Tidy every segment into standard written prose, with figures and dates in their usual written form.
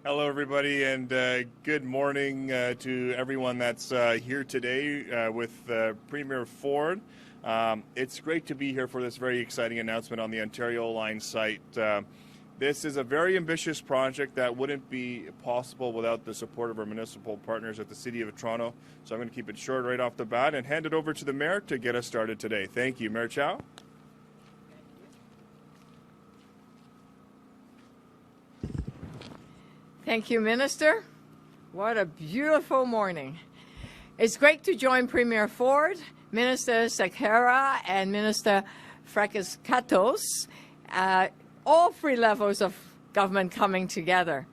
Hello, everybody, and good morning to everyone that's here today with Premier Ford. It's great to be here for this very exciting announcement on the Ontario Line site. This is a very ambitious project that wouldn't be possible without the support of our municipal partners at the City of Toronto. So I'm going to keep it short right off the bat and hand it over to the Mayor to get us started today. Thank you. Mayor Chow. Thank you, Minister. What a beautiful morning. It's great to join Premier Ford, Minister Sarkaria, and Minister Fragiskatos, all three levels of government coming together.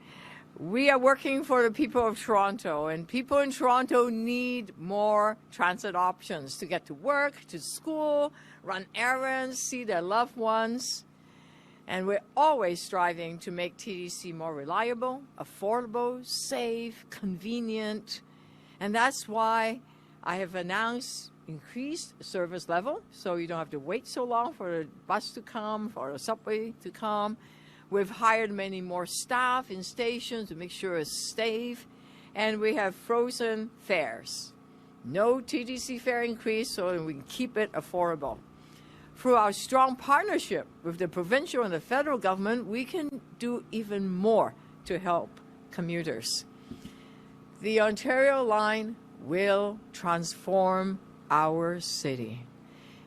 We are working for the people of Toronto, and people in Toronto need more transit options to get to work, to school, run errands, see their loved ones. And we're always striving to make TTC more reliable, affordable, safe, convenient. And that's why I have announced increased service level, so you don't have to wait so long for the bus to come, for the subway to come. We've hired many more staff in stations to make sure it's safe. And we have frozen fares. No TTC fare increase, so we can keep it affordable. Through our strong partnership with the provincial and the federal government, we can do even more to help commuters. The Ontario Line will transform our city.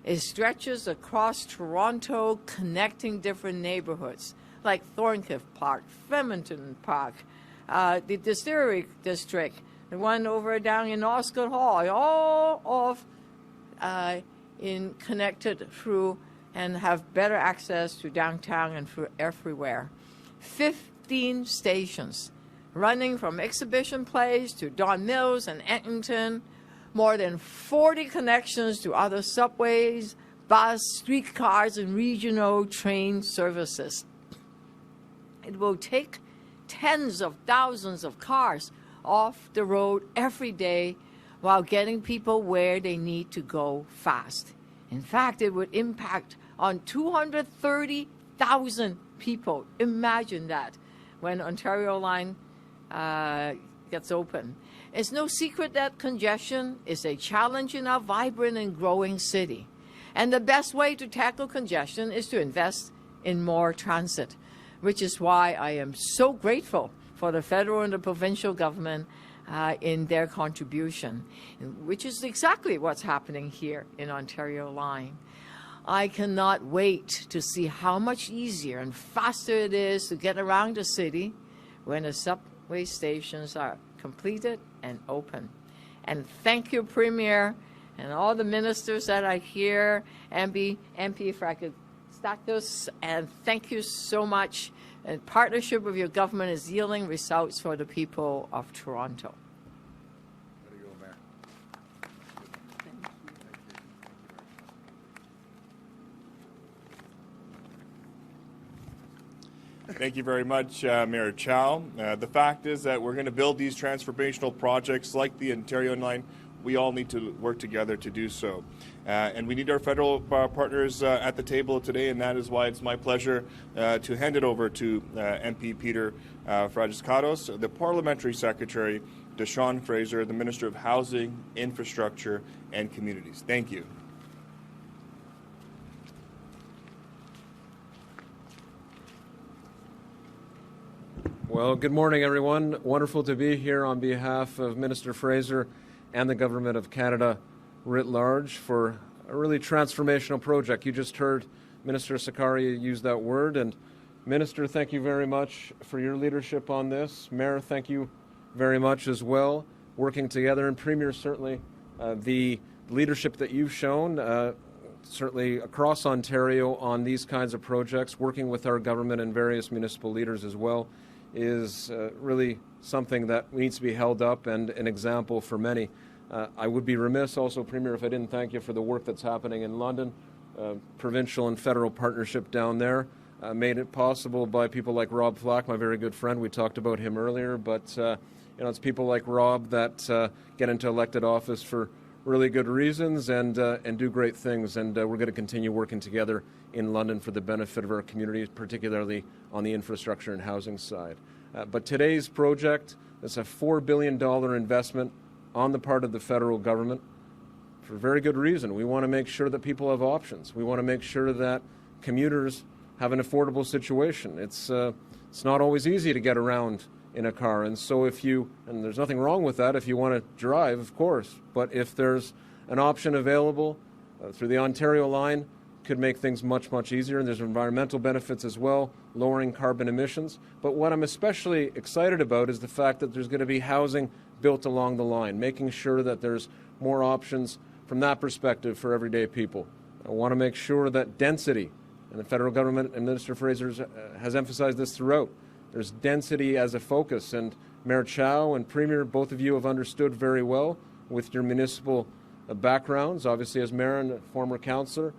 It stretches across Toronto, connecting different neighborhoods like Thorncliffe Park, Flemington Park, the Distillery District, the one over down in Osgoode Hall, all of connected through and have better access to downtown and through everywhere. 15 stations running from Exhibition Place to Don Mills and Eglinton, more than 40 connections to other subways, bus, streetcars, and regional train services. It will take tens of thousands of cars off the road every day while getting people where they need to go fast. In fact, it would impact on 230,000 people. Imagine that when Ontario Line gets open. It's no secret that congestion is a challenge in our vibrant and growing city. And the best way to tackle congestion is to invest in more transit, which is why I am so grateful for the federal and the provincial government in their contribution, which is exactly what's happening here in Ontario Line. I cannot wait to see how much easier and faster it is to get around the city when the subway stations are completed and open. And thank you, Premier, and all the ministers that are here, MP Fragiskatos, and thank you so much. And partnership with your government is yielding results for the people of Toronto. There you go, Mayor. Thank you very much, Mayor Chow. The fact is that we're going to build these transformational projects like the Ontario Line. We all need to work together to do so. And we need our federal partners at the table today, and that is why it's my pleasure to hand it over to MP Peter Fragiskatos, the Parliamentary Secretary, to Sean Fraser, the Minister of Housing, Infrastructure, and Communities. Thank you. Well, good morning, everyone. Wonderful to be here on behalf of Minister Fraser and the Government of Canada writ large for a really transformational project. You just heard Minister Sarkaria use that word. And Minister, thank you very much for your leadership on this. Mayor, thank you very much as well, working together. And Premier, certainly the leadership that you've shown, certainly across Ontario on these kinds of projects, working with our government and various municipal leaders as well, is really something that needs to be held up and an example for many. I would be remiss also, Premier, if I didn't thank you for the work that's happening in London. Provincial and federal partnership down there made it possible by people like Rob Flack, my very good friend. We talked about him earlier, but it's people like Rob that get into elected office for really good reasons and do great things. And we're going to continue working together in London for the benefit of our communities, particularly on the infrastructure and housing side. But today's project is a $4 billion investment on the part of the federal government for a very good reason. We want to make sure that people have options. We want to make sure that commuters have an affordable situation. It's not always easy to get around in a car, and so and there's nothing wrong with that if you want to drive, of course, but if there's an option available through the Ontario line, could make things much, much easier, and there's environmental benefits as well, lowering carbon emissions. But what I'm especially excited about is the fact that there's going to be housing built along the line, making sure that there's more options from that perspective for everyday people. I want to make sure that density, and the federal government and Minister Fraser has emphasized this throughout, there's density as a focus, and Mayor Chow and Premier, both of you have understood very well with your municipal backgrounds, obviously as mayor and former councillor,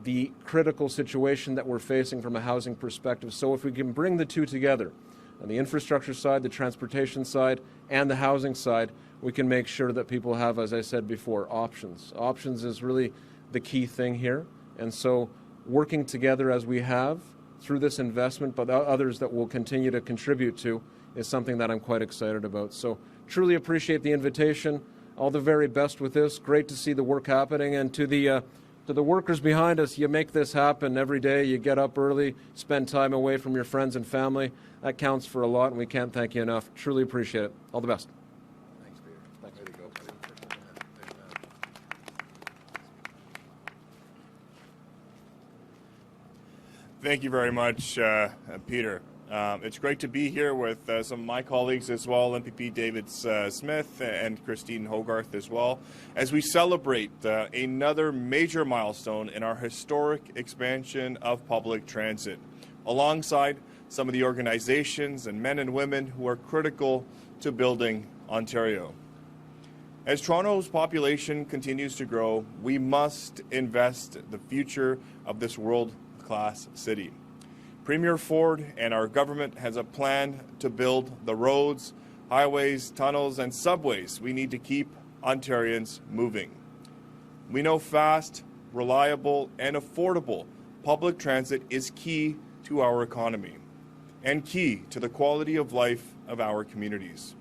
the critical situation that we're facing from a housing perspective. So if we can bring the two together, on the infrastructure side, the transportation side, and the housing side, we can make sure that people have, as I said before, options. Options is really the key thing here. And so working together as we have through this investment, but others that will continue to contribute to, is something that I'm quite excited about. So truly appreciate the invitation. All the very best with this. Great to see the work happening. And to the workers behind us, you make this happen every day. You get up early, spend time away from your friends and family. That counts for a lot, and we can't thank you enough. Truly appreciate it. All the best. Thanks, Peter. Thanks. Way to go, buddy. Thank you very much, Peter. It's great to be here with some of my colleagues as well, MPP David Smith and Christine Hogarth as well, as we celebrate another major milestone in our historic expansion of public transit, alongside some of the organizations and men and women who are critical to building Ontario. As Toronto's population continues to grow, we must invest the future of this world-class city. Premier Ford and our government has a plan to build the roads, highways, tunnels, and subways we need to keep Ontarians moving. We know fast, reliable, and affordable public transit is key to our economy and key to the quality of life of our communities.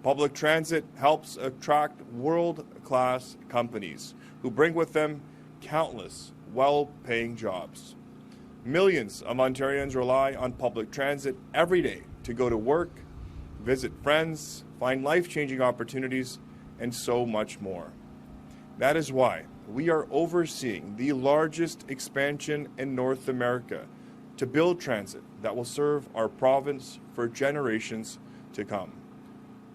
Public transit helps attract world-class companies who bring with them countless well-paying jobs. Millions of Ontarians rely on public transit every day to go to work, visit friends, find life-changing opportunities, and so much more. That is why we are overseeing the largest expansion in North America to build transit that will serve our province for generations to come.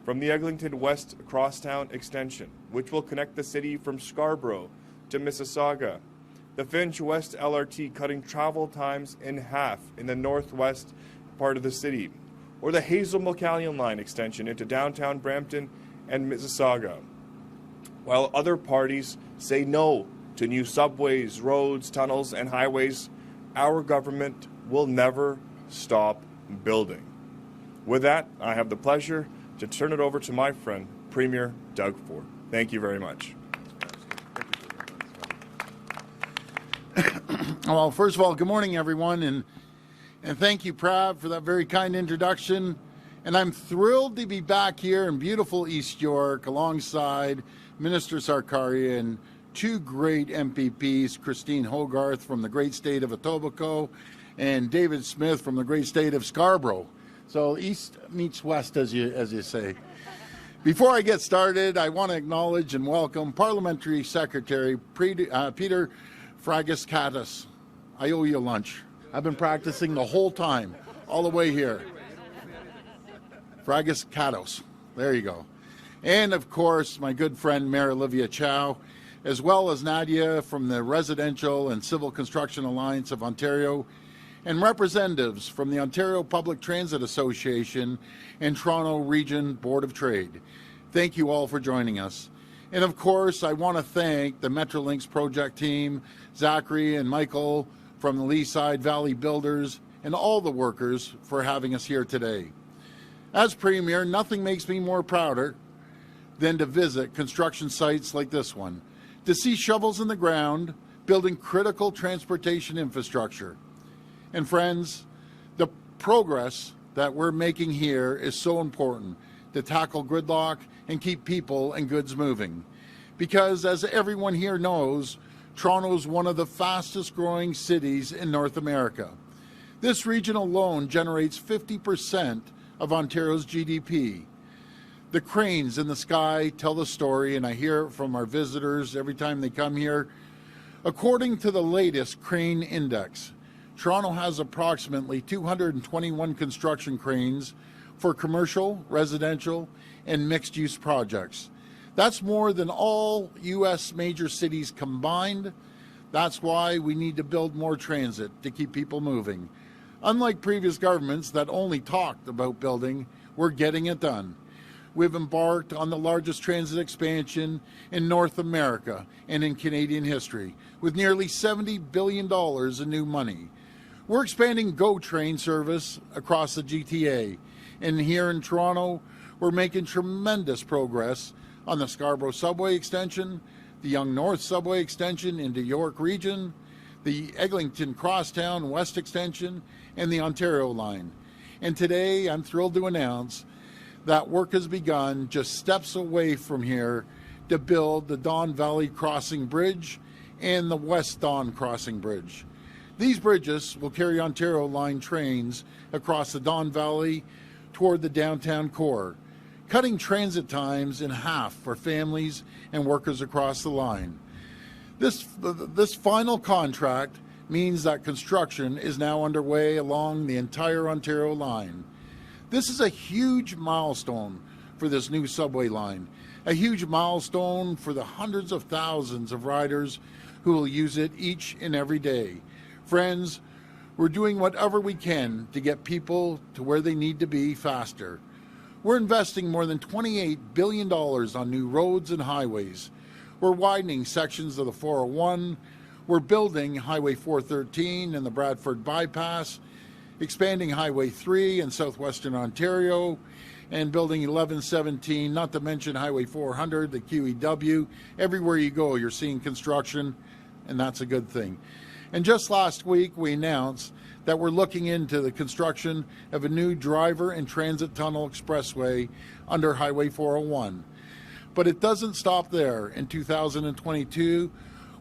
From the Eglinton West Crosstown extension, which will connect the city from Scarborough to Mississauga, the Finch West LRT cutting travel times in half in the northwest part of the city, or the Hazel-Mulcallion Line extension into downtown Brampton and Mississauga. While other parties say no to new subways, roads, tunnels, and highways, our government will never stop building. With that, I have the pleasure to turn it over to my friend, Premier Doug Ford. Thank you very much. Well, first of all, good morning, everyone, and thank you, Prav, for that very kind introduction. And I'm thrilled to be back here in beautiful East York alongside Minister Sarkaria and two great MPPs, Christine Hogarth from the great state of Etobicoke and David Smith from the great state of Scarborough. So East meets West, as you say. Before I get started, I want to acknowledge and welcome Parliamentary Secretary Peter Fragiskatos. I owe you lunch. I've been practicing the whole time, all the way here. Fragiskatos. There you go. And, of course, my good friend, Mayor Olivia Chow, as well as Nadia from the Residential and Civil Construction Alliance of Ontario, and representatives from the Ontario Public Transit Association and Toronto Region Board of Trade. Thank you all for joining us. And, of course, I want to thank the Metrolinx project team, Zachary and Michael from the Leaside Valley Builders, and all the workers for having us here today. As Premier, nothing makes me more prouder than to visit construction sites like this one, to see shovels in the ground, building critical transportation infrastructure. And friends, the progress that we're making here is so important to tackle gridlock and keep people and goods moving. Because as everyone here knows, Toronto is one of the fastest growing cities in North America. This region alone generates 50% of Ontario's GDP. The cranes in the sky tell the story, and I hear it from our visitors every time they come here. According to the latest crane index, Toronto has approximately 221 construction cranes for commercial, residential, and mixed-use projects. That's more than all U.S. major cities combined. That's why we need to build more transit to keep people moving. Unlike previous governments that only talked about building, we're getting it done. We've embarked on the largest transit expansion in North America and in Canadian history, with nearly $70 billion in new money. We're expanding GO train service across the GTA, and here in Toronto, we're making tremendous progress on the Scarborough Subway extension, the Yonge North Subway extension into York Region, the Eglinton Crosstown West extension, and the Ontario line. And today, I'm thrilled to announce that work has begun just steps away from here to build the Don Valley Crossing Bridge and the West Don Crossing Bridge. These bridges will carry Ontario line trains across the Don Valley toward the downtown core, cutting transit times in half for families and workers across the line. This final contract means that construction is now underway along the entire Ontario line. This is a huge milestone for this new subway line, a huge milestone for the hundreds of thousands of riders who will use it each and every day. Friends, we're doing whatever we can to get people to where they need to be faster. We're investing more than $28 billion on new roads and highways. We're widening sections of the 401. We're building Highway 413 and the Bradford Bypass, expanding Highway 3 in southwestern Ontario, and building 1117, not to mention Highway 400, the QEW. Everywhere you go, you're seeing construction, and that's a good thing. And just last week, we announced that we're looking into the construction of a new driver and transit tunnel expressway under Highway 401. But it doesn't stop there. In 2022,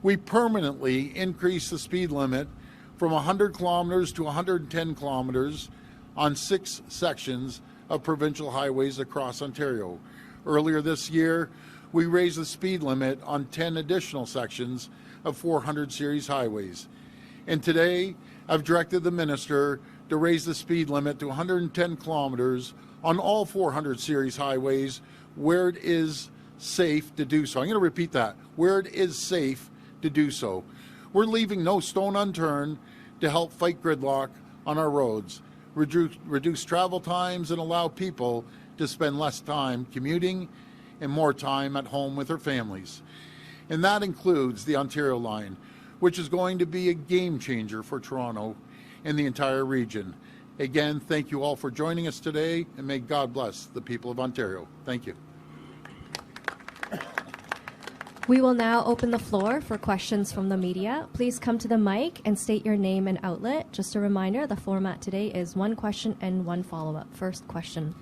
we permanently increased the speed limit from 100 kilometers to 110 kilometers on 6 sections of provincial highways across Ontario. Earlier this year, we raised the speed limit on 10 additional sections of 400 series highways. And today, I've directed the minister to raise the speed limit to 110 kilometers on all 400 series highways where it is safe to do so. I'm going to repeat that, where it is safe to do so. We're leaving no stone unturned to help fight gridlock on our roads, reduce travel times, and allow people to spend less time commuting and more time at home with their families. And that includes the Ontario line, which is going to be a game changer for Toronto and the entire region. Again, thank you all for joining us today, and may God bless the people of Ontario. Thank you. We will now open the floor for questions from the media. Please come to the mic and state your name and outlet. Just a reminder, the format today is 1 question and 1 follow-up. First question.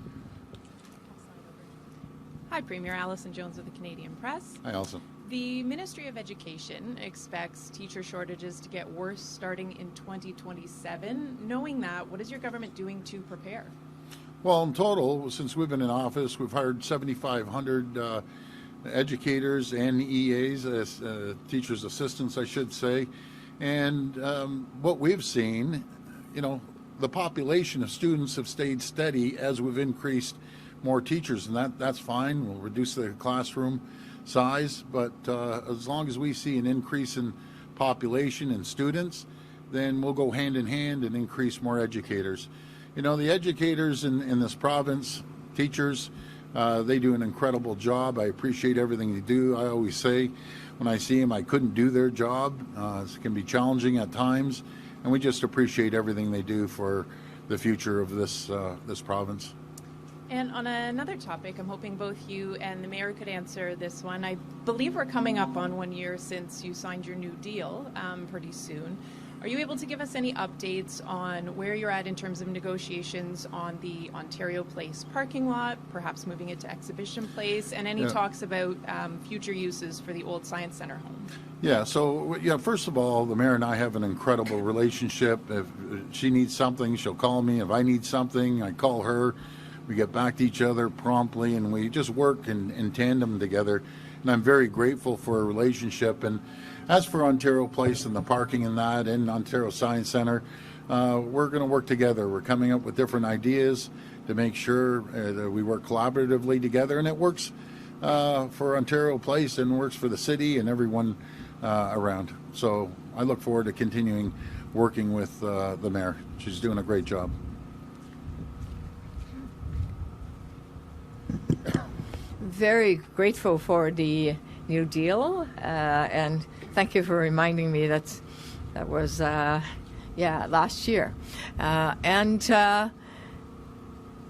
Hi, Premier. Alison Jones of the Canadian Press. Hi, Alison. The Ministry of Education expects teacher shortages to get worse starting in 2027. Knowing that, what is your government doing to prepare? Well, in total, since we've been in office, we've hired 7,500 educators and EAs, teachers' assistants, I should say. And what we've seen, the population of students have stayed steady as we've increased more teachers, and that's fine. We'll reduce the classroom size, but as long as we see an increase in population and students, then we'll go hand in hand and increase more educators. The educators in this province, teachers, they do an incredible job. I appreciate everything they do. I always say when I see them, I couldn't do their job. It can be challenging at times, and we just appreciate everything they do for the future of this province. And on another topic, I'm hoping both you and the Mayor could answer this one. I believe we're coming up on 1 year since you signed your new deal pretty soon. Are you able to give us any updates on where you're at in terms of negotiations on the Ontario Place parking lot, perhaps moving it to Exhibition Place, and any talks about future uses for the old Science Centre home? Yeah, so, first of all, the mayor and I have an incredible relationship. If she needs something, she'll call me. If I need something, I call her. We get back to each other promptly, and we just work in tandem together. And I'm very grateful for our relationship. And as for Ontario Place and the parking and that, and Ontario Science Centre, we're going to work together. We're coming up with different ideas to make sure that we work collaboratively together, and it works for Ontario Place and works for the city and everyone around. So I look forward to continuing working with the mayor. She's doing a great job. Very grateful for the new deal, and thank you for reminding me that was last year, and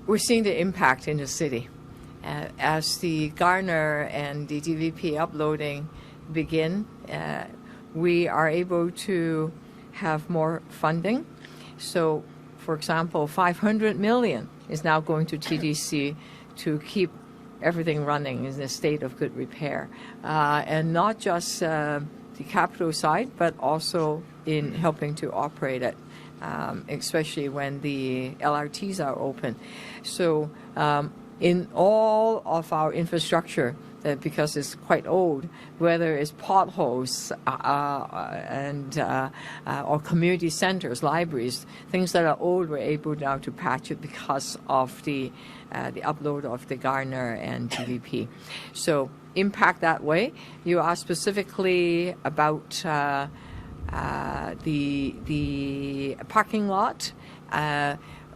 we're seeing the impact in the city as the Garner and the DVP uploading begin. We are able to have more funding. So, for example, $500 million is now going to TDC to keep everything running in a state of good repair, and not just the capital side, but also in helping to operate it, especially when the LRTs are open. So in all of our infrastructure, because it's quite old, whether it's potholes or community centers, libraries, things that are old, we're able now to patch it because of the upload of the Garner and TVP. So impact that way. You asked specifically about the parking lot.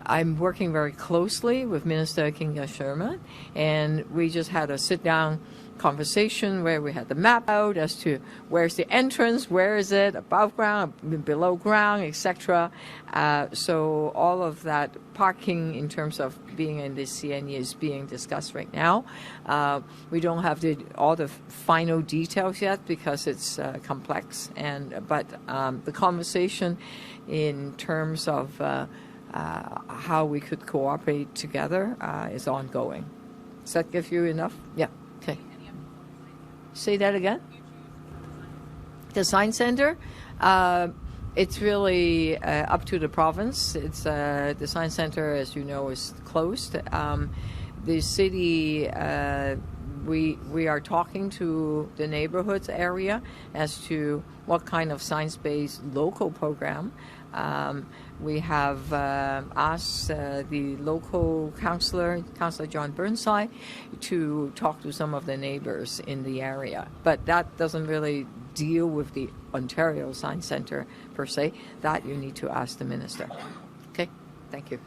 I'm working very closely with Minister Kinga Sherman, and we just had a sit-down conversation where we had the map out as to where's the entrance, where is it, above ground, below ground, etc. So all of that parking in terms of being in the CNE is being discussed right now. We don't have all the final details yet because it's complex, but the conversation in terms of how we could cooperate together is ongoing. Does that give you enough? Yeah. Okay. Say that again. The Science Centre, it's really up to the province. It's the Science Centre, as you know, is closed. The city, we are talking to the neighborhoods area as to what kind of science-based local program. We have asked the local Councillor John Burnside, to talk to some of the neighbors in the area. But that doesn't really deal with the Ontario Science Centre per se. That you need to ask the minister. Okay, thank you.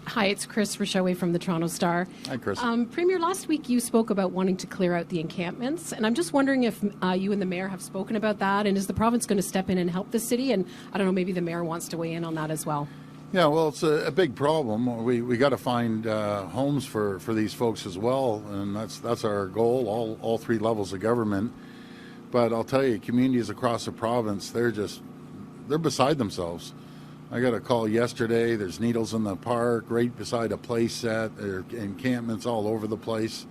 Hi, it's Chris Rochelle from the Toronto Star. Hi, Chris. Premier, last week you spoke about wanting to clear out the encampments, and I'm just wondering if you and the mayor have spoken about that, and is the province going to step in and help the city? And I don't know, maybe the mayor wants to weigh in on that as well. Yeah, well, it's a big problem. We got to find homes for these folks as well, and that's our goal, all three levels of government. But I'll tell you, communities across the province, they're beside themselves. I got a call yesterday. There's needles in the park, right beside a play set. There are encampments all over the place.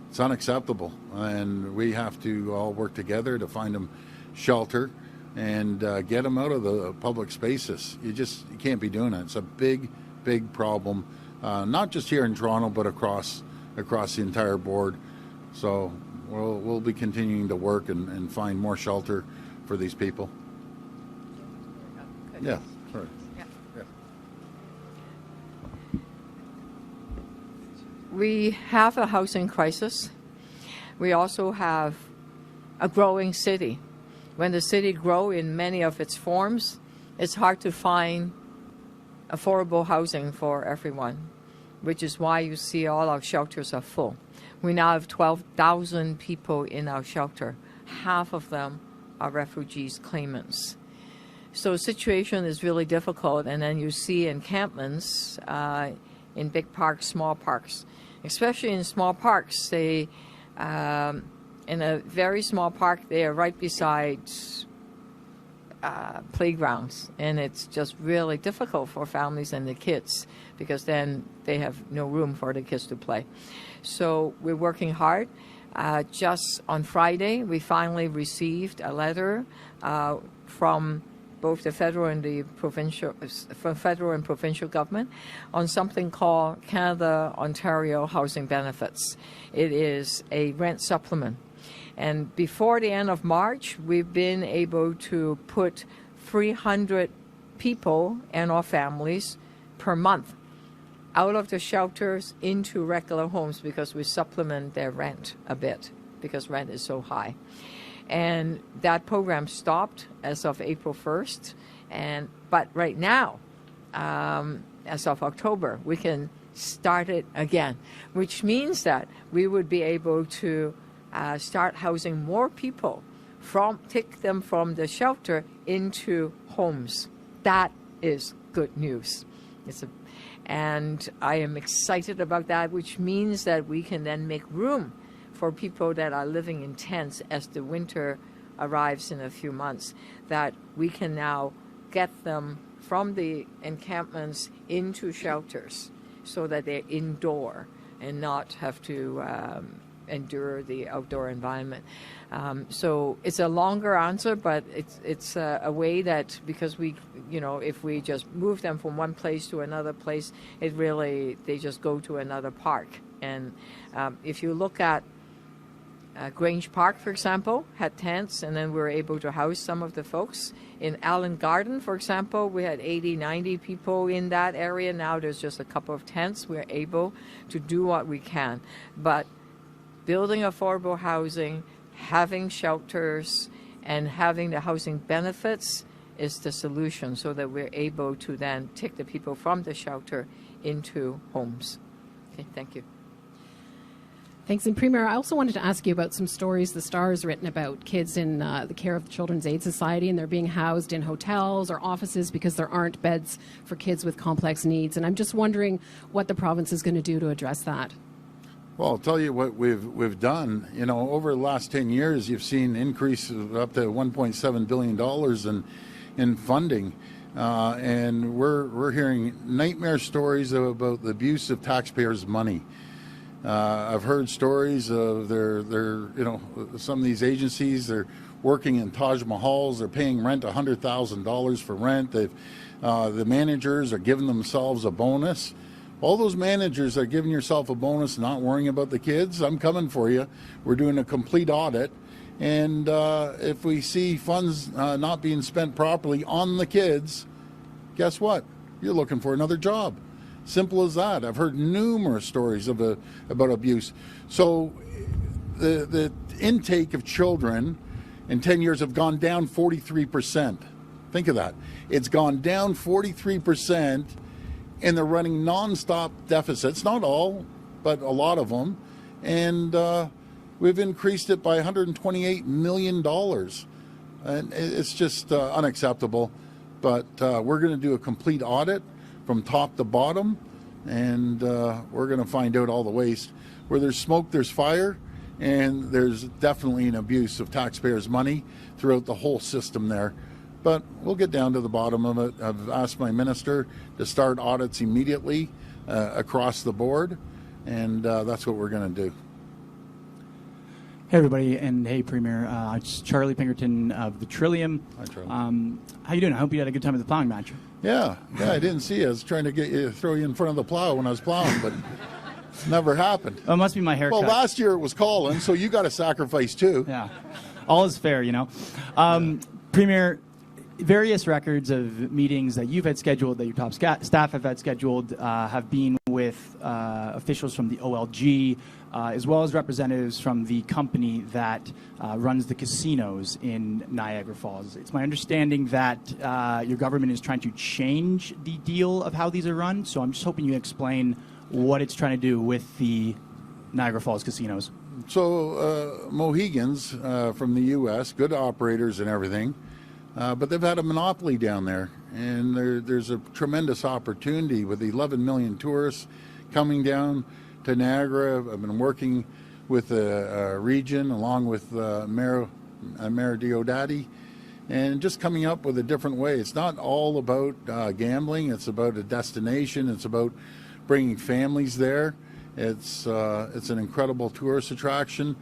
It's unacceptable, and we have to all work together to find them shelter and get them out of the public spaces. You can't be doing it. It's a big problem, not just here in Toronto, but across the entire board. So we'll be continuing to work and find more shelter for these people. Yeah. Sorry. Yeah. We have a housing crisis. We also have a growing city. When the city grows in many of its forms, it's hard to find affordable housing for everyone, which is why you see all our shelters are full. We now have 12,000 people in our shelter. Half of them are refugees claimants. So the situation is really difficult, and then you see encampments in big parks, small parks. Especially in small parks, in a very small park, they are right beside playgrounds, and it's just really difficult for families and the kids because then they have no room for the kids to play. So we're working hard. Just on Friday, we finally received a letter from both the federal and provincial government on something called Canada-Ontario Housing Benefits. It is a rent supplement. And before the end of March, we've been able to put 300 people and our families per month out of the shelters into regular homes because we supplement their rent a bit because rent is so high. And that program stopped as of April 1st. But right now, as of October, we can start it again, which means that we would be able to start housing more people, take them from the shelter into homes. That is good news. And I am excited about that, which means that we can then make room for people that are living in tents as the winter arrives in a few months, that we can now get them from the encampments into shelters so that they're indoor and not have to endure the outdoor environment. So it's a longer answer, but it's a way that, because we, if we just move them from one place to another place, they just go to another park. And if you look at Grange Park, for example, had tents, and then we were able to house some of the folks. In Allen Garden, for example, we had 80, 90 people in that area. Now there's just a couple of tents. We're able to do what we can. But building affordable housing, having shelters, and having the housing benefits is the solution so that we're able to then take the people from the shelter into homes. Okay, thank you. Thanks. And Premier, I also wanted to ask you about some stories the Star has written about kids in the care of the Children's Aid Society, and they're being housed in hotels or offices because there aren't beds for kids with complex needs. And I'm just wondering what the province is going to do to address that. Well, I'll tell you what we've done. Over the last 10 years, you've seen increase of up to $1.7 billion in funding. And we're hearing nightmare stories about the abuse of taxpayers' money. I've heard stories of some of these agencies, they're working in Taj Mahals, they're paying rent $100,000 for rent. The managers are giving themselves a bonus. All those managers are giving yourself a bonus, not worrying about the kids. I'm coming for you. We're doing a complete audit. And if we see funds not being spent properly on the kids, guess what? You're looking for another job. Simple as that. I've heard numerous stories about abuse. So the intake of children in 10 years have gone down 43%. Think of that. It's gone down 43%, and they're running nonstop deficits. Not all, but a lot of them. And we've increased it by $128 million. And it's just unacceptable. But we're going to do a complete audit from top to bottom, and we're going to find out all the waste. Where there's smoke, there's fire, and there's definitely an abuse of taxpayers' money throughout the whole system there. But we'll get down to the bottom of it. I've asked my minister to start audits immediately across the board, and that's what we're going to do. Hey, everybody, and hey, Premier. It's Charlie Pinkerton of the Trillium. Hi, Charlie. How you doing? I hope you had a good time at the plowing match. Yeah, I didn't see you. I was trying to throw you in front of the plow when I was plowing, but never happened. Oh, it must be my haircut. Well, last year it was Colin, so you got a sacrifice too. Yeah, all is fair, Premier, various records of meetings that you've had scheduled, that your top staff have had scheduled, have been with officials from the OLG, as well as representatives from the company that runs the casinos in Niagara Falls. It's my understanding that your government is trying to change the deal of how these are run, so I'm just hoping you explain what it's trying to do with the Niagara Falls casinos. So Mohegans from the U.S., good operators and everything, but they've had a monopoly down there, and there's a tremendous opportunity with 11 million tourists coming down to Niagara. I've been working with the region along with Mayor Diodati, and just coming up with a different way. It's not all about gambling. It's about a destination. It's about bringing families there. It's an incredible tourist attraction,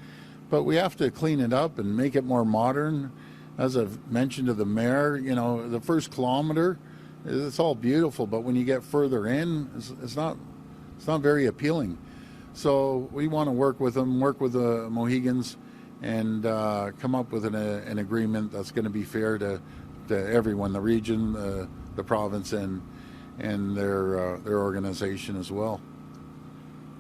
but we have to clean it up and make it more modern. As I've mentioned to the mayor, the first kilometer, it's all beautiful, but when you get further in, it's not very appealing. So we want to work with them, work with the Mohegans, and come up with an agreement that's going to be fair to everyone, the region, the province, and their organization as well.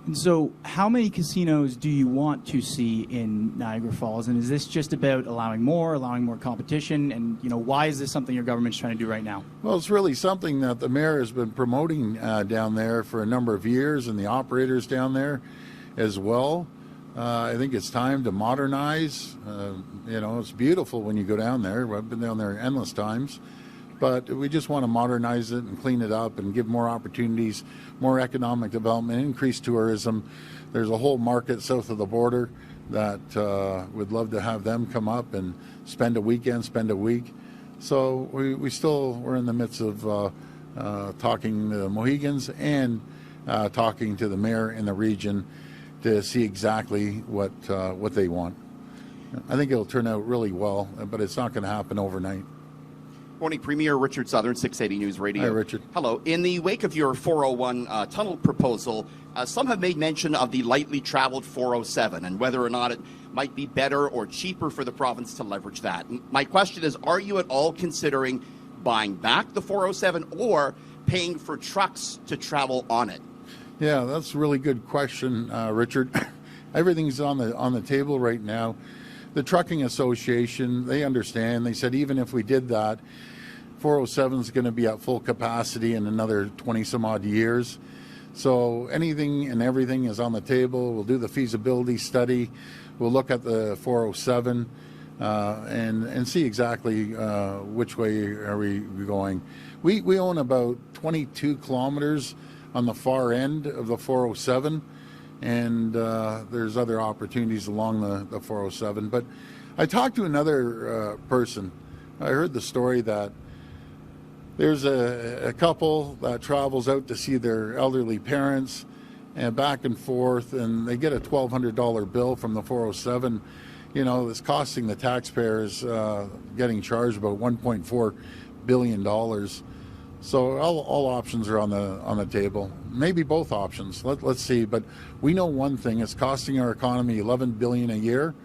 And so how many casinos do you want to see in Niagara Falls? And is this just about allowing more competition? And, why is this something your government's trying to do right now? Well, it's really something that the mayor has been promoting down there for a number of years, and the operators down there as well. I think it's time to modernize. It's beautiful when you go down there. I've been down there endless times. But we just want to modernize it and clean it up and give more opportunities, more economic development, increase tourism. There's a whole market south of the border that would love to have them come up and spend a weekend, spend a week. So we're in the midst of talking to the Mohegans and talking to the mayor in the region to see exactly what they want. I think it'll turn out really well, but it's not going to happen overnight. Morning, Premier. Richard Southern, 680 News Radio. Hi, Richard. Hello. In the wake of your 401 tunnel proposal, some have made mention of the lightly traveled 407 and whether or not it might be better or cheaper for the province to leverage that. My question is, are you at all considering buying back the 407 or paying for trucks to travel on it? Yeah, that's a really good question, Richard. Everything's on the table right now. The Trucking Association, they understand. They said even if we did that, 407 is going to be at full capacity in another 20 some odd years. So anything and everything is on the table. We'll do the feasibility study. We'll look at the 407 and see exactly which way are we going. We own about 22 kilometers on the far end of the 407. And there's other opportunities along the 407. But I talked to another person. I heard the story that there's a couple that travels out to see their elderly parents and back and forth, and they get a $1,200 bill from the 407. It's costing the taxpayers getting charged about $1.4 billion. So all options are on the table. Maybe both options. Let's see. But we know one thing: it's costing our economy $11 billion a year.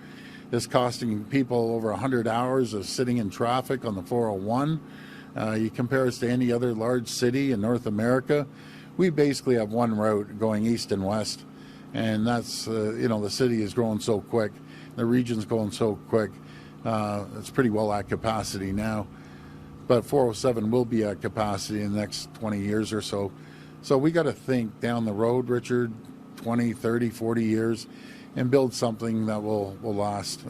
It's costing people over 100 hours of sitting in traffic on the 401. You compare us to any other large city in North America, we basically have one route going east and west, and that's the city is growing so quick, the region's going so quick. It's pretty well at capacity now. But 407 will be at capacity in the next 20 years or so. So we got to think down the road, Richard, 20, 30, 40 years, and build something that will last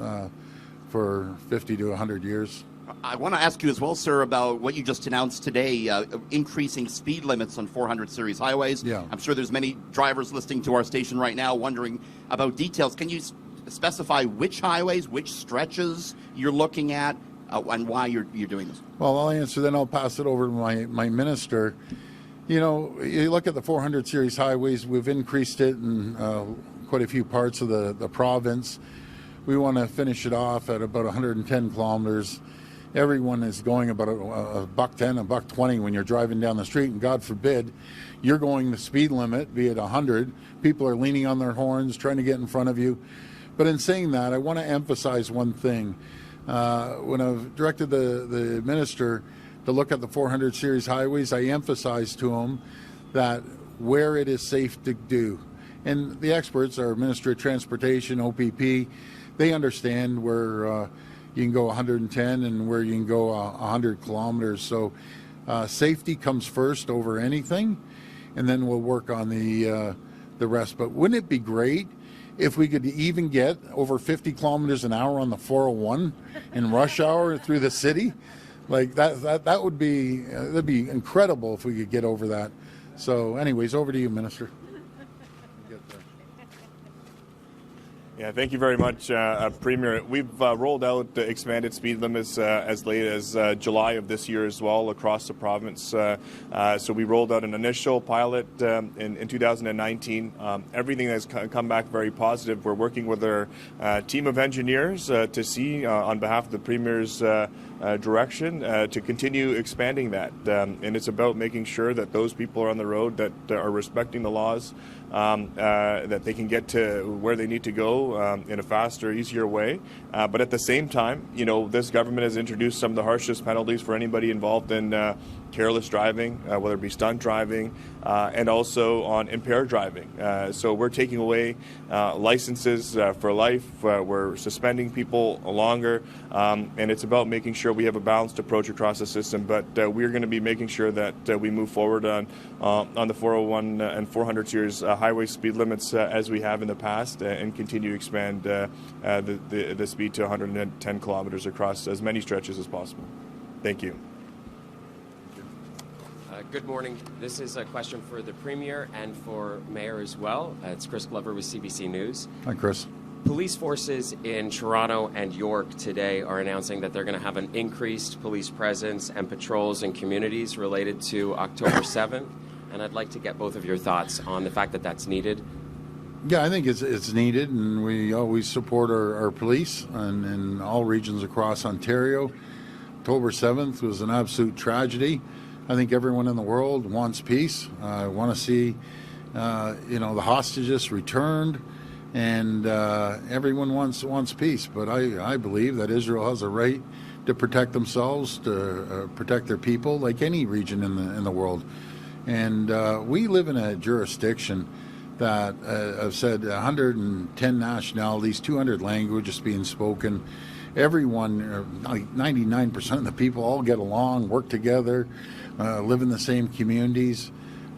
for 50 to 100 years. I want to ask you as well, sir, about what you just announced today, increasing speed limits on 400 series highways. Yeah. I'm sure there's many drivers listening to our station right now wondering about details. Can you specify which highways, which stretches you're looking at? And why you're doing this? Well, I'll answer, then I'll pass it over to my minister. You look at the 400 series highways, we've increased it in quite a few parts of the province. We want to finish it off at about 110 kilometers. Everyone is going about a $1.10, a $1.20 when you're driving down the street, and God forbid you're going the speed limit, be it 100. People are leaning on their horns, trying to get in front of you. But in saying that, I want to emphasize one thing. When I've directed the minister to look at the 400 series highways, I emphasized to him that where it is safe to do. And the experts, our Minister of Transportation, OPP, they understand where you can go 110 and where you can go 100 kilometers. So safety comes first over anything, and then we'll work on the rest. But wouldn't it be great if we could even get over 50 kilometers an hour on the 401 in rush hour through the city? Like that would be that'd be incredible if we could get over that. So anyways, over to you, Minister. Yeah, thank you very much, Premier. We've rolled out expanded speed limits as late as July of this year as well across the province. So we rolled out an initial pilot in 2019. Everything has come back very positive. We're working with our team of engineers to see, on behalf of the Premier's direction, to continue expanding that. And it's about making sure that those people are on the road that are respecting the laws, that they can get to where they need to go in a faster, easier way. But at the same time, this government has introduced some of the harshest penalties for anybody involved in careless driving, whether it be stunt driving, and also on impaired driving. So we're taking away licenses for life. We're suspending people longer, and it's about making sure we have a balanced approach across the system. But we're going to be making sure that we move forward on the 401 and 400 series highway speed limits as we have in the past, and continue to expand the speed to 110 kilometers across as many stretches as possible. Thank you. Good morning. This is a question for the Premier and for Mayor as well. It's Chris Glover with CBC News. Hi, Chris. Police forces in Toronto and York today are announcing that they're going to have an increased police presence and patrols in communities related to October 7th. And I'd like to get both of your thoughts on the fact that that's needed. Yeah, I think it's needed, and we always support our police in all regions across Ontario. October 7th was an absolute tragedy. I think everyone in the world wants peace. I want to see, the hostages returned, and everyone wants peace. But I believe that Israel has a right to protect themselves, to protect their people, like any region in the world. And we live in a jurisdiction that I've said 110 nationalities, 200 languages being spoken. Everyone, like 99% of the people, all get along, work together, live in the same communities.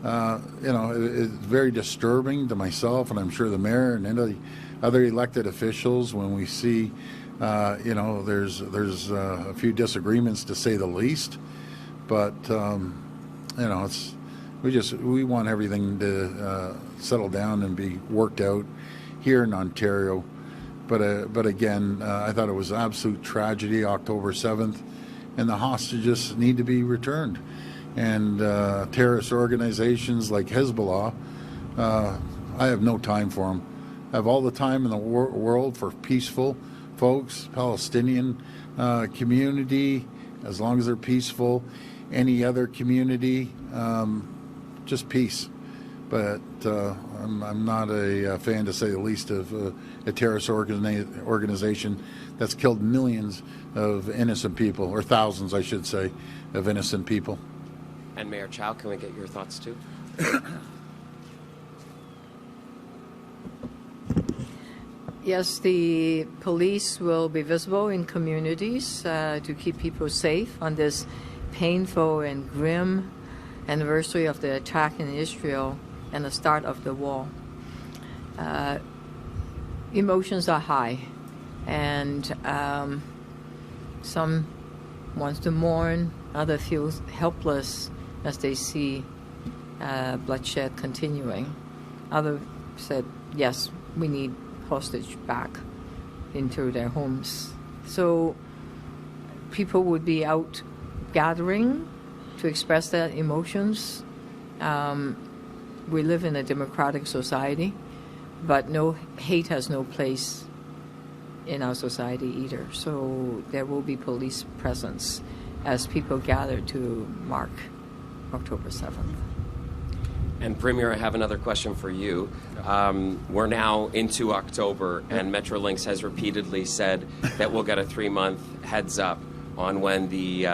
It's very disturbing to myself, and I'm sure the mayor and any other elected officials, when we see, there's a few disagreements to say the least. But we want everything to settle down and be worked out here in Ontario. But again, I thought it was an absolute tragedy, October 7th, and the hostages need to be returned. And terrorist organizations like Hezbollah, I have no time for them. I have all the time in the world for peaceful folks, Palestinian community, as long as they're peaceful, any other community, just peace. But I'm not a fan, to say the least, of a terrorist organization that's killed millions of innocent people, or thousands, I should say, of innocent people. And Mayor Chow, can we get your thoughts too? Yes, the police will be visible in communities to keep people safe on this painful and grim anniversary of the attack in Israel and the start of the war. Emotions are high, and some wants to mourn, others feel helpless as they see bloodshed continuing. Others said, yes, we need hostage back into their homes. So people would be out gathering to express their emotions. We live in a democratic society, but hate has no place in our society either. So there will be police presence as people gather to mark October 7th. And Premier, I have another question for you. We're now into October, and Metrolinx has repeatedly said that we'll get a 3-month heads up on when the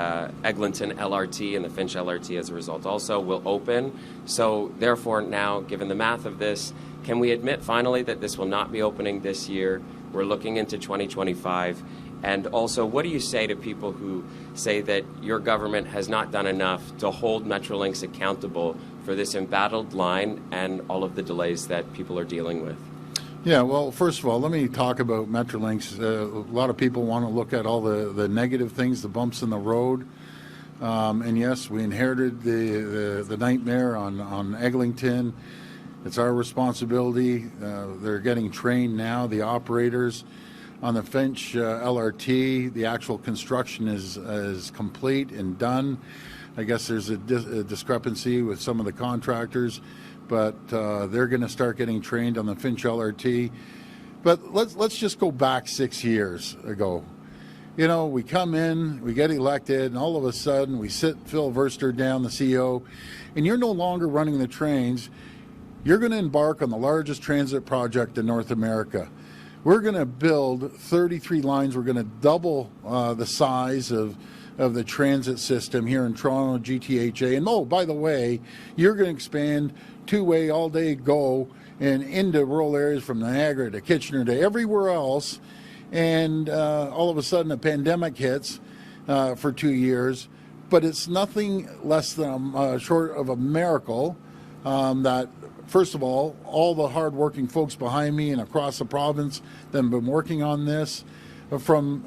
Eglinton LRT and the Finch LRT, as a result, also will open. So therefore now, given the math of this, can we admit finally that this will not be opening this year? We're looking into 2025. And also, what do you say to people who say that your government has not done enough to hold Metrolinx accountable for this embattled line and all of the delays that people are dealing with? Yeah, well, first of all, let me talk about Metrolinx. A lot of people want to look at all the negative things, the bumps in the road. And yes, we inherited the nightmare on Eglinton. It's our responsibility. They're getting trained now, the operators. On the Finch LRT, the actual construction is complete and done. I guess there's a discrepancy with some of the contractors, but they're going to start getting trained on the Finch LRT. But let's just go back 6 years ago. You know, we come in, we get elected, and all of a sudden we sit Phil Verster down, the CEO, and you're no longer running the trains. You're going to embark on the largest transit project in North America. We're going to build 33 lines. We're going to double the size of the transit system here in Toronto, GTHA. And oh, by the way, you're going to expand two-way all-day go and into rural areas from Niagara to Kitchener to everywhere else. And all of a sudden a pandemic hits for 2 years. But it's nothing less than short of a miracle that, first of all the hard-working folks behind me and across the province that have been working on this, from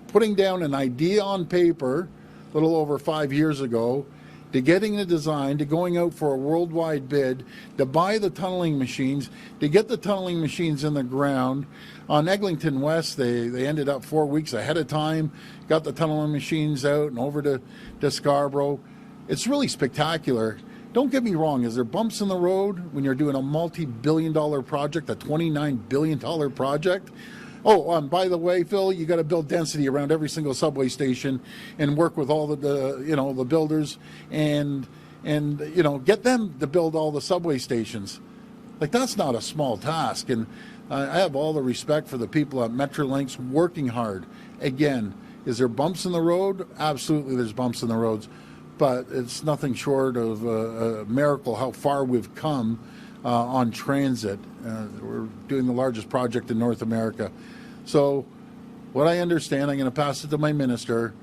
putting down an idea on paper a little over 5 years ago, to getting the design, to going out for a worldwide bid, to buy the tunneling machines, to get the tunneling machines in the ground. On Eglinton West, they ended up 4 weeks ahead of time, got the tunneling machines out and over to Scarborough. It's really spectacular. Don't get me wrong, is there bumps in the road when you're doing a multi-billion-dollar project, a $29 billion project? Oh, by the way, Phil, you got to build density around every single subway station and work with all the builders and get them to build all the subway stations. Like, that's not a small task. And I have all the respect for the people at Metrolinx working hard. Again, is there bumps in the road? Absolutely, there's bumps in the roads. But it's nothing short of a miracle how far we've come on transit. We're doing the largest project in North America. So what I understand, I'm going to pass it to my minister.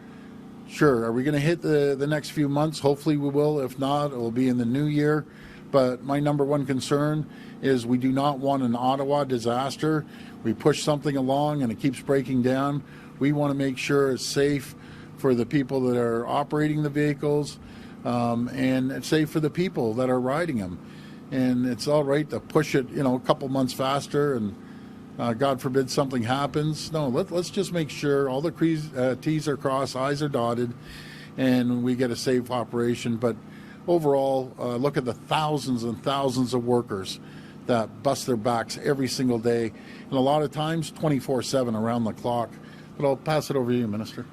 Sure, are we going to hit the next few months? Hopefully we will. If not, it will be in the new year. But my number one concern is we do not want an Ottawa disaster. We push something along and it keeps breaking down. We want to make sure it's safe for the people that are operating the vehicles, and it's safe for the people that are riding them. And it's all right to push it, a couple months faster, and God forbid something happens. No, let's just make sure all the T's are crossed, I's are dotted, and we get a safe operation. But overall, look at the thousands and thousands of workers that bust their backs every single day, and a lot of times 24/7 around the clock. But I'll pass it over to you, Minister.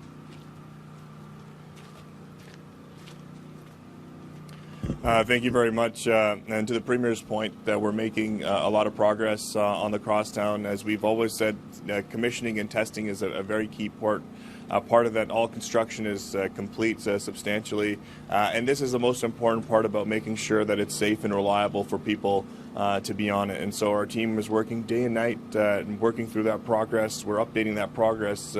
Thank you very much. And to the Premier's point, that we're making a lot of progress on the crosstown. As we've always said, commissioning and testing is a very key part of that. All construction is complete substantially. And this is the most important part about making sure that it's safe and reliable for people to be on it. And so our team is working day and night and working through that progress. We're updating that progress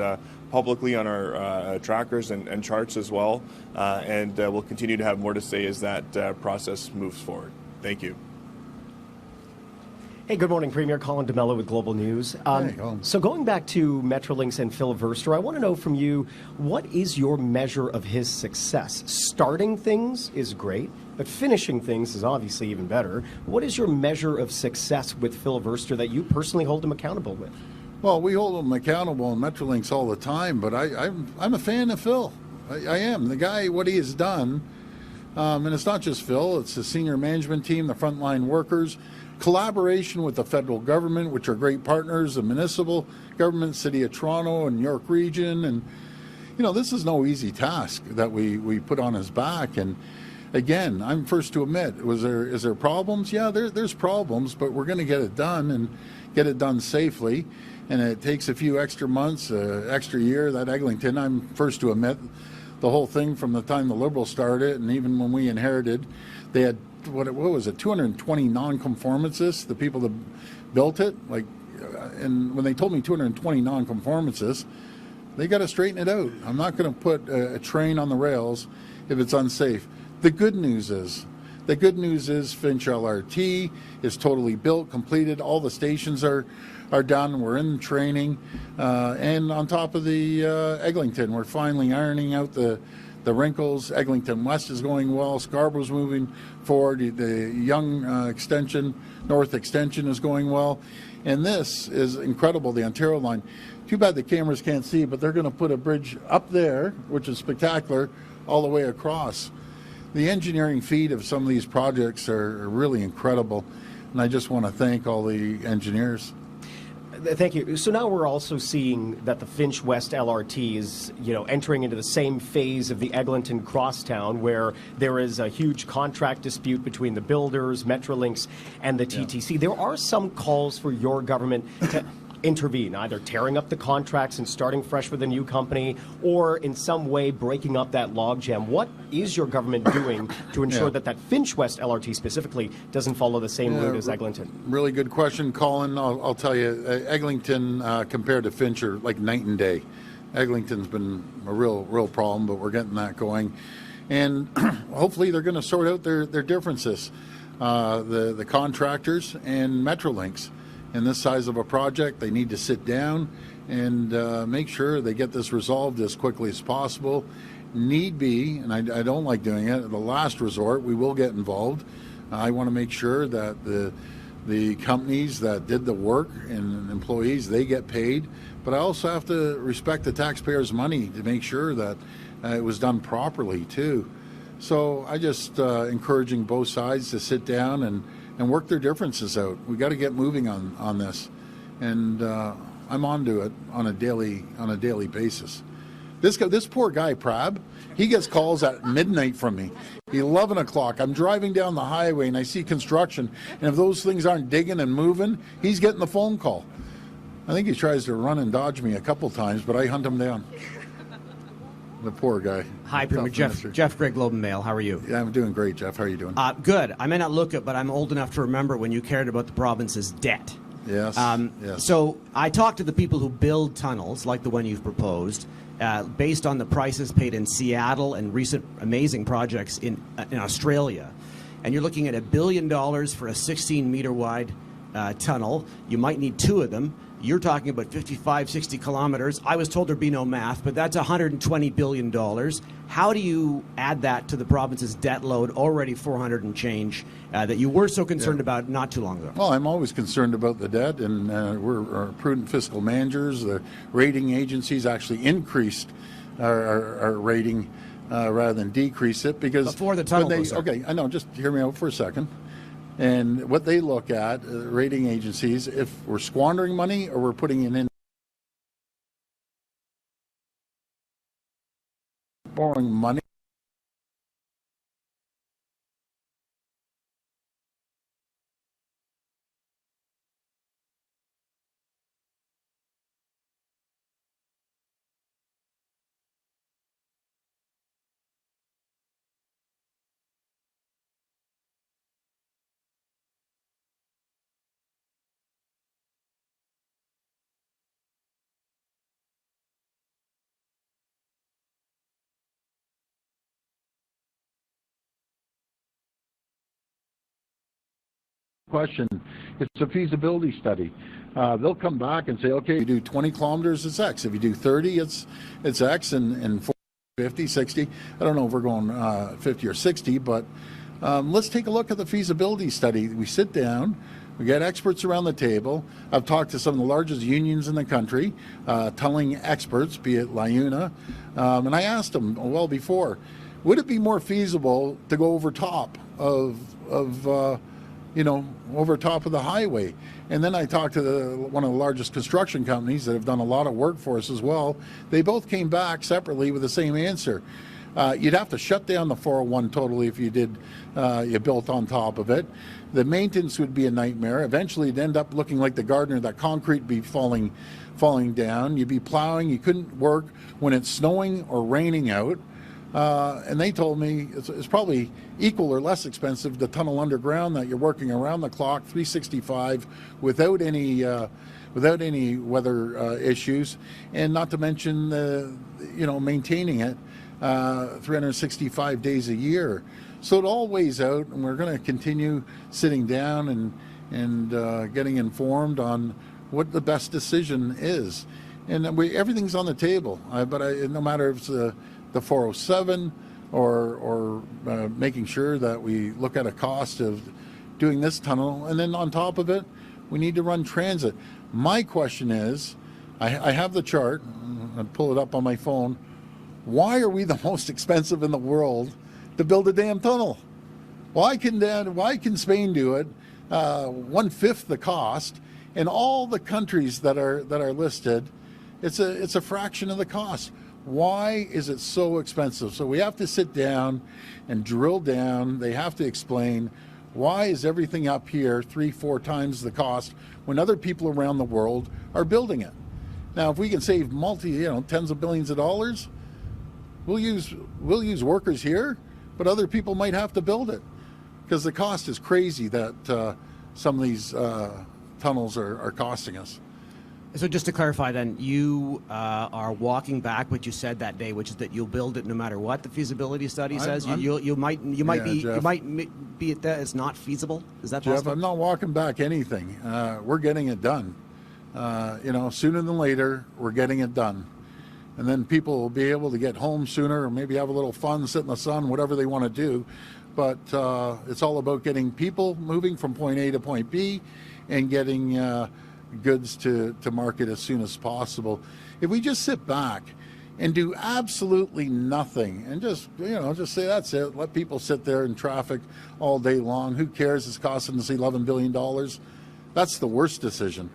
publicly on our trackers and charts as well, and we'll continue to have more to say as that process moves forward. Thank you. Hey, good morning, Premier. Colin DeMello with Global News. So going back to Metrolinx and Phil Verster, I want to know from you, what is your measure of his success? Starting things is great, but finishing things is obviously even better. What is your measure of success with Phil Verster that you personally hold him accountable with? Well, we hold him accountable in Metrolinx all the time, but I'm a fan of Phil. I am. The guy, what he has done, and it's not just Phil, it's the senior management team, the frontline workers, collaboration with the federal government, which are great partners, the municipal government, City of Toronto and York Region. And, this is no easy task that we put on his back. And again, I'm first to admit, is there problems? Yeah, there's problems, but we're going to get it done and get it done safely. And it takes a few extra months, extra year. That Eglinton, I'm first to admit, the whole thing from the time the Liberals started, and even when we inherited, they had, what was it, 220 non-conformances, the people that built it. And when they told me 220 non-conformances, they got to straighten it out. I'm not going to put a train on the rails if it's unsafe. The good news is Finch LRT is totally built, completed. All the stations are done. We're in training. And on top of the Eglinton, we're finally ironing out the the wrinkles. Eglinton West is going well. Scarborough's moving forward. The Young North Extension is going well. And this is incredible, the Ontario line. Too bad the cameras can't see, but they're going to put a bridge up there, which is spectacular, all the way across. The engineering feat of some of these projects are really incredible, and I just want to thank all the engineers. Thank you. So now we're also seeing that the Finch West LRT is, entering into the same phase of the Eglinton Crosstown, where there is a huge contract dispute between the builders, Metrolinx, and the TTC. Yeah. There are some calls for your government to intervene, either tearing up the contracts and starting fresh with a new company, or in some way breaking up that logjam. What is your government doing to ensure that Finch West LRT specifically doesn't follow the same route as Eglinton? Really good question, Colin. I'll tell you, Eglinton compared to Finch are like night and day. Eglinton's been a real problem, but we're getting that going. And hopefully they're going to sort out their differences, the contractors and Metrolinx. In this size of a project, they need to sit down and make sure they get this resolved as quickly as possible. Need be, and I don't like doing it, at the last resort, we will get involved. I want to make sure that the companies that did the work and employees, they get paid. But I also have to respect the taxpayers' money to make sure that it was done properly, too. So I just encouraging both sides to sit down and work their differences out. We got to get moving on this, and I'm onto it on a daily basis. This poor guy, Prab, he gets calls at midnight from me, 11 o'clock. I'm driving down the highway and I see construction, and if those things aren't digging and moving, he's getting the phone call. I think he tries to run and dodge me a couple times, but I hunt him down. The poor guy. Hi, Premier. Jeff Gray, Globe and Mail. How are you? Yeah, I'm doing great, Jeff. How are you doing? Good. I may not look it, but I'm old enough to remember when you cared about the province's debt. Yes. Yes. So I talked to the people who build tunnels, like the one you've proposed, based on the prices paid in Seattle and recent amazing projects in Australia. And you're looking at $1 billion for a 16-meter wide tunnel. You might need 2 of them. You're talking about 55, 60 kilometers. I was told there'd be no math, but that's $120 billion. How do you add that to the province's debt load, already 400 and change, that you were so concerned about not too long ago? Well, I'm always concerned about the debt, and we're prudent fiscal managers. The rating agencies actually increased our rating rather than decrease it, because before the tunnel goes up. Okay, I know. Just hear me out for a second. And what they look at, rating agencies, if we're squandering money or we're putting it in, borrowing money. Question. It's a feasibility study. They'll come back and say, okay, if you do 20 kilometers, it's X. If you do 30, it's X, and 40, 50, 60. I don't know if we're going 50 or 60, but let's take a look at the feasibility study. We sit down, we get experts around the table. I've talked to some of the largest unions in the country, tunneling experts, be it LIUNA, and I asked them well before, would it be more feasible to go over top of over top of the highway? And then I talked to one of the largest construction companies that have done a lot of work for us as well. They both came back separately with the same answer. You'd have to shut down the 401 totally if you did, you built on top of it. The maintenance would be a nightmare. Eventually it'd end up looking like the Gardner, that concrete would be falling down. You'd be plowing, you couldn't work when it's snowing or raining out. And they told me it's probably equal or less expensive to tunnel underground, that you're working around the clock, 365, without any weather issues, and not to mention maintaining it 365 days a year. So it all weighs out, and we're going to continue sitting down and getting informed on what the best decision is. And everything's on the table, but no matter if it's the 407 or making sure that we look at a cost of doing this tunnel. And then on top of it, we need to run transit. My question is, I have the chart, I'll pull it up on my phone. Why are we the most expensive in the world to build a damn tunnel? Why can Spain do it 1/5 the cost, and all the countries that are listed, it's a fraction of the cost? Why is it so expensive? So we have to sit down and drill down. They have to explain, why is everything up here 3-4 times the cost when other people around the world are building it? Now, if we can save tens of billions of dollars, we'll use workers here, but other people might have to build it, because the cost is crazy that some of these tunnels are costing us. So just to clarify then, you are walking back what you said that day, which is that you'll build it no matter what the feasibility study says. You might be at that it's not feasible. Is that Jeff, possible? I'm not walking back anything. We're getting it done. Sooner than later, we're getting it done. And then people will be able to get home sooner, or maybe have a little fun, sit in the sun, whatever they want to do. But it's all about getting people moving from point A to point B and getting goods to market as soon as possible. If we just sit back and do absolutely nothing and just say that's it, let people sit there in traffic all day long, who cares? It's costing us $11 billion. That's the worst decision.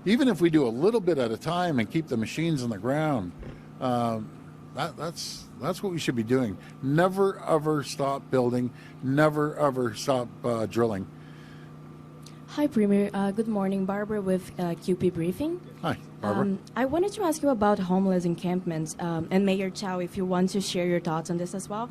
Even if we do a little bit at a time and keep the machines on the ground, that's what we should be doing. Never ever stop building, never ever stop drilling. Hi, Premier. Good morning. Barbara with QP Briefing. Hi, Barbara. I wanted to ask you about homeless encampments, and Mayor Chow, if you want to share your thoughts on this as well.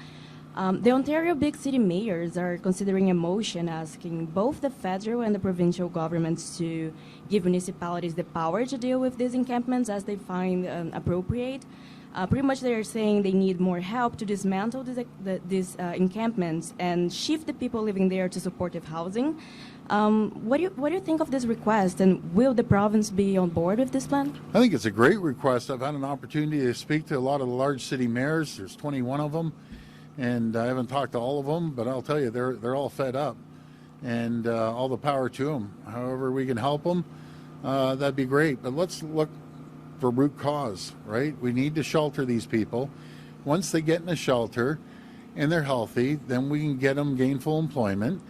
The Ontario big city mayors are considering a motion asking both the federal and the provincial governments to give municipalities the power to deal with these encampments as they find appropriate. Pretty much they're saying they need more help to dismantle these encampments and shift the people living there to supportive housing. What do you think of this request, and will the province be on board with this plan? I think it's a great request. I've had an opportunity to speak to a lot of the large city mayors. There's 21 of them, and I haven't talked to all of them, but I'll tell you, they're all fed up, and all the power to them. However we can help them, that'd be great. But let's look for root cause, right? We need to shelter these people. Once they get in a shelter and they're healthy, then we can get them gainful employment,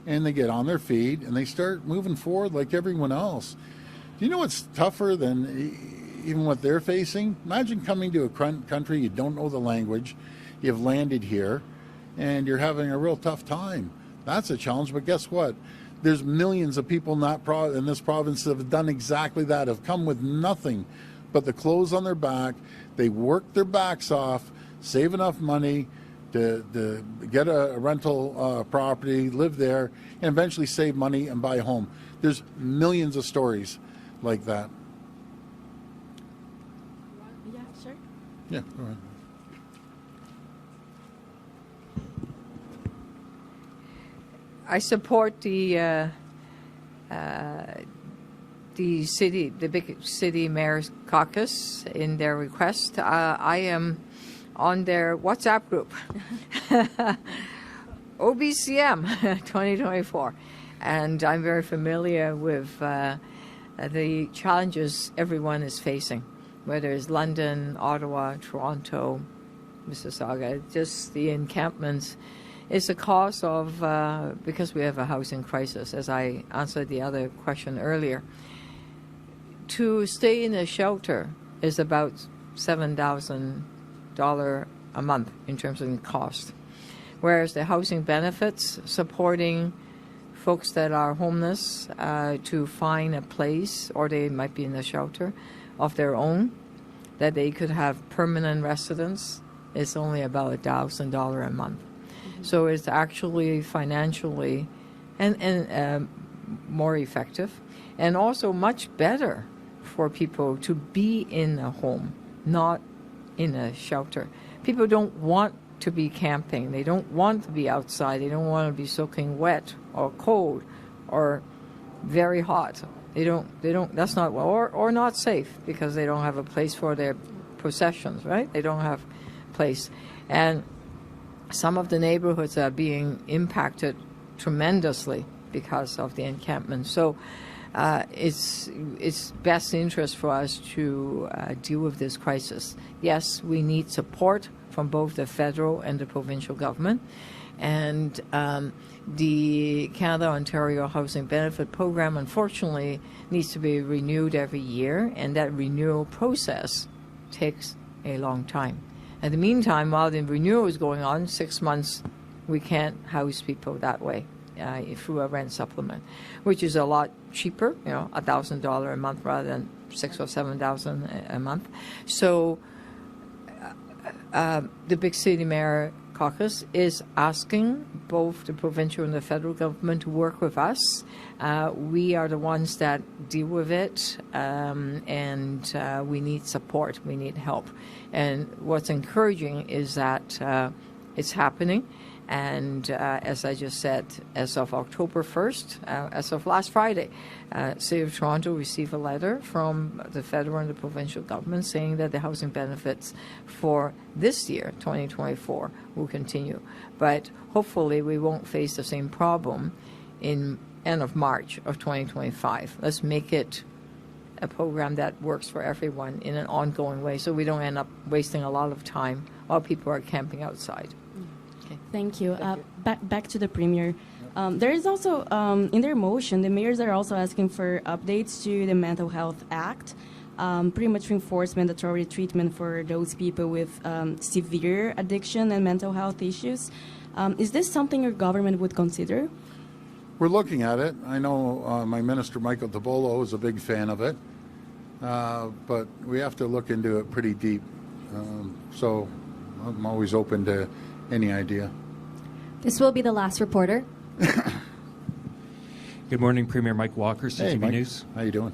and they get on their feet and they start moving forward like everyone else. Do you know what's tougher than even what they're facing? Imagine coming to a country you don't know the language, you've landed here, and you're having a real tough time. That's a challenge, but guess what? There's millions of people in this province that have done exactly that, have come with nothing but the clothes on their back. They work their backs off, save enough money to get a rental property, live there, and eventually save money and buy a home. There's millions of stories like that. Yeah, sure. Yeah, go ahead. I support the big city mayor's caucus in their request. I am on their WhatsApp group, OBCM 2024, and I'm very familiar with the challenges everyone is facing, whether it's London, Ottawa, Toronto, Mississauga. Just the encampments is a cause of, because we have a housing crisis, as I answered the other question earlier. To stay in a shelter is about $7,000 a month in terms of the cost, whereas the housing benefits supporting folks that are homeless to find a place, or they might be in a shelter of their own, that they could have permanent residence, is only about $1,000 a month. Mm-hmm. So it's actually financially and more effective, and also much better for people to be in a home, not in a shelter. People don't want to be camping. They don't want to be outside. They don't want to be soaking wet or cold or very hot. They don't, that's not, or not safe, because they don't have a place for their possessions, right? They don't have place. And some of the neighborhoods are being impacted tremendously because of the encampment. So it's best interest for us to deal with this crisis. Yes, we need support from both the federal and the provincial government. And the Canada-Ontario Housing Benefit Program, unfortunately, needs to be renewed every year, and that renewal process takes a long time. In the meantime, while the renewal is going on, 6 months, we can't house people that way through a rent supplement, which is a lot cheaper, $1,000 a month rather than $6,000 or $7,000 a month. So the Big City Mayor Caucus is asking both the provincial and the federal government to work with us. We are the ones that deal with it, and we need support. We need help. And what's encouraging is that it's happening. And as I just said, as of October 1st, as of last Friday, City of Toronto received a letter from the federal and the provincial government saying that the housing benefits for this year, 2024, will continue. But hopefully we won't face the same problem in end of March of 2025. Let's make it a program that works for everyone in an ongoing way so we don't end up wasting a lot of time while people are camping outside. Okay. Thank you. Back to the Premier. There is also, in their motion, the mayors are also asking for updates to the Mental Health Act, pretty much to enforce mandatory treatment for those people with severe addiction and mental health issues. Is this something your government would consider? We're looking at it. I know my minister, Michael Tabolo, is a big fan of it, but we have to look into it pretty deep. So I'm always open to any idea. This will be the last reporter. Good morning, Premier Mike Walker, CTV Hey, Mike. News. How you doing?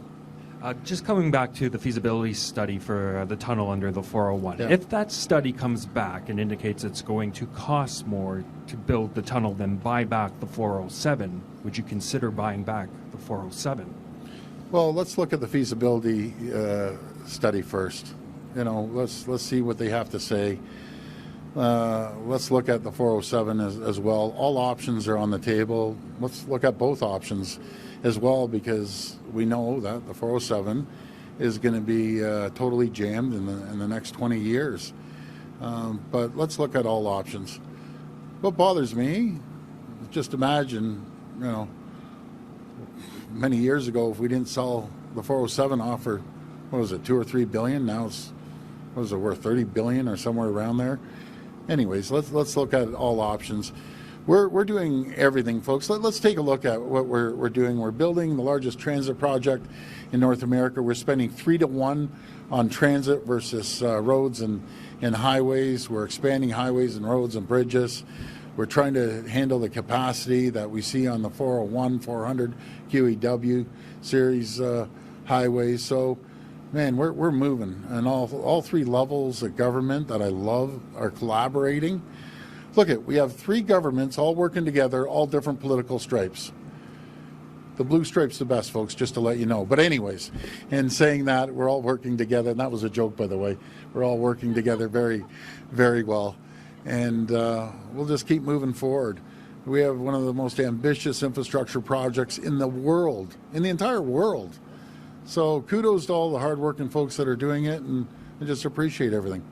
Just coming back to the feasibility study for the tunnel under the 401. Yeah. If that study comes back and indicates it's going to cost more to build the tunnel than buy back the 407, would you consider buying back the 407? Well, let's look at the feasibility study first. Let's see what they have to say. Let's look at the 407 as well. All options are on the table. Let's look at both options as well, because we know that the 407 is going to be totally jammed in the next 20 years. But let's look at all options. What bothers me, just imagine, many years ago, if we didn't sell the 407 off for, what was it, $2 or $3 billion? Now it's, what is it, worth $30 billion or somewhere around there? Anyways, let's look at all options. We're doing everything, folks. Let's take a look at what we're doing. We're building the largest transit project in North America. We're spending 3-to-1 on transit versus roads and highways. We're expanding highways and roads and bridges. We're trying to handle the capacity that we see on the 401, 400 QEW series highways. So, man, we're moving, and all three levels of government that I love are collaborating. Look we have three governments all working together, all different political stripes. The blue stripe's the best, folks, just to let you know. But anyways, in saying that, we're all working together, and that was a joke, by the way. We're all working together very, very well, and we'll just keep moving forward. We have one of the most ambitious infrastructure projects in the world, in the entire world. So kudos to all the hardworking folks that are doing it, and I just appreciate everything.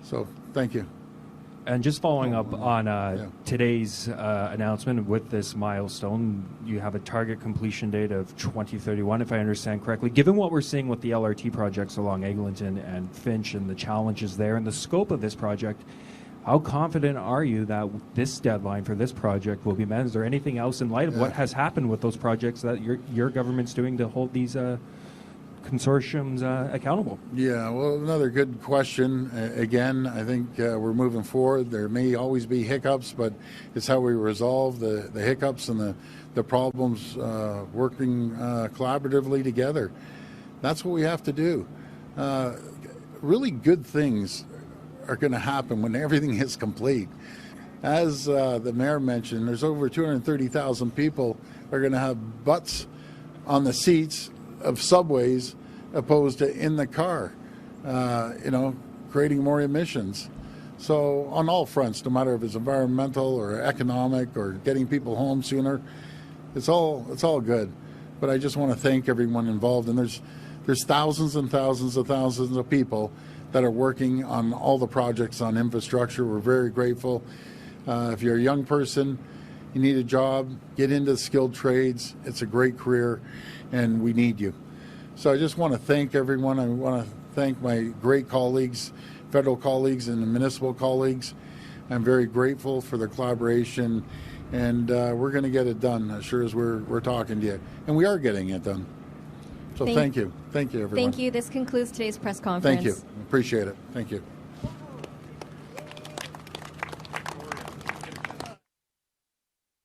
So thank you. And just following up on today's announcement with this milestone, you have a target completion date of 2031, if I understand correctly. Given what we're seeing with the LRT projects along Eglinton and Finch and the challenges there and the scope of this project, how confident are you that this deadline for this project will be met? Is there anything else in light of what has happened with those projects that your government's doing to hold these consortiums accountable? Yeah, well, another good question. Again, I think we're moving forward. There may always be hiccups, but it's how we resolve the hiccups and the problems working collaboratively together. That's what we have to do. Really good things are going to happen when everything is complete. As the mayor mentioned, there's over 230,000 people are going to have butts on the seats of subways opposed to in the car, creating more emissions. So on all fronts, no matter if it's environmental or economic or getting people home sooner, it's all good. But I just want to thank everyone involved. And there's thousands and thousands of people that are working on all the projects on infrastructure. We're very grateful. If you're a young person, you need a job, get into skilled trades. It's a great career, and we need you. So I just want to thank everyone. I want to thank my great colleagues, federal colleagues and the municipal colleagues. I'm very grateful for the collaboration, and we're going to get it done as sure as we're talking to you. And we are getting it done. So thank you. Thank you, everyone. Thank you. This concludes today's press conference. Thank you. Appreciate it. Thank you.